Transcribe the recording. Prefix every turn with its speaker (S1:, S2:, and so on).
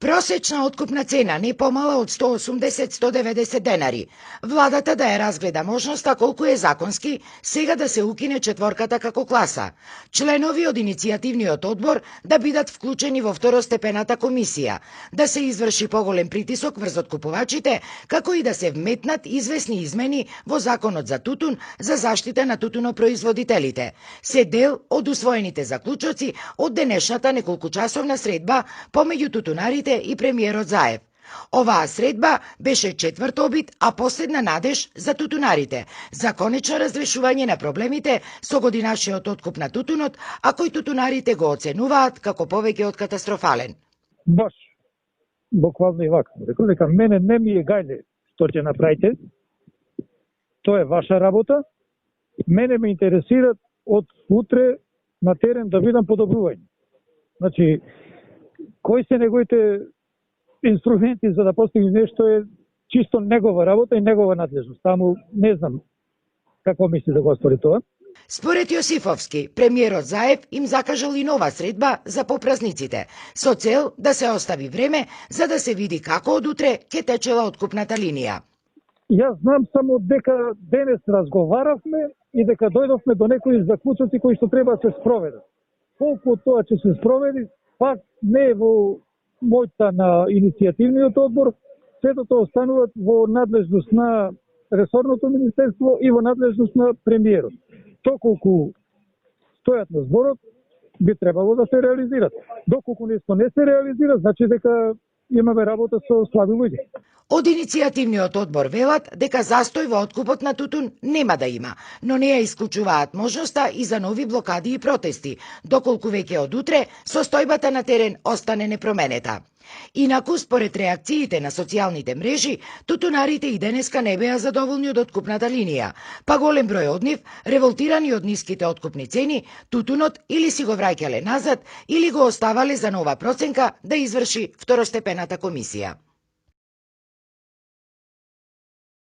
S1: Просечна откупна цена не помала од 180-190 денари. Владата да ја разгледа можноста колку е законски сега да се укине четворката како класа. Членови од иницијативниот одбор да бидат вклучени во второстепената комисија, да се изврши поголем притисок врз откупувачите, како и да се вметнат известни измени во Законот за тутун за заштита на тутунопроизводителите. Се дел од усвоените заклучоци од денешната неколкучасовна средба помеѓу тутунарите и премиерот Заев. Оваа средба беше четврт обид, а последна надеж за тутунарите, за конечно разрешување на проблемите со годинашниот откуп на тутунот, а кој тутунарите го оценуваат како повеќе од катастрофален.
S2: Баш, буквално и вака. Рекол дека мене не ми е гајле што ќе направите, тоа е ваша работа, мене ме интересира од утре на терен да видам подобрување. Значи, кои се неговите инструменти за да постигне нешто е чисто негова работа и негова надлежност. Таму не знам како мисли да го оствари тоа.
S1: Според Јосифовски, премиерот Заев им закажал и нова средба за попразниците, со цел да се остави време за да се види како од утре ќе течела откупната линија.
S2: Јас знам само дека денес разговаравме и дека дојдовме до некои заклучоци кои што треба да се спроведат. Колку тоа ќе се спроведи, пак не е во мојта на иницијативниот одбор, сето тоа останува во надлежност на ресорното министерство и во надлежност на премиерот. Тоа колку стојат на зборот, би требало да се реализират. Доколку нешто не се реализира, значи дека имаме работа со слаби луѓе.
S1: Од иницијативниот одбор велат дека застој во откупот на тутун нема да има, но не ја исклучуваат можноста и за нови блокади и протести, доколку веќе од утре состојбата на терен остане непроменета. Инаку, според реакциите на социјалните мрежи, тутунарите и денеска не беа задоволни од откупната линија, па голем број од нив, револтирани од ниските откупни цени, тутунот или си го враќале назад, или го оставале за нова проценка да изврши второстепената комисија.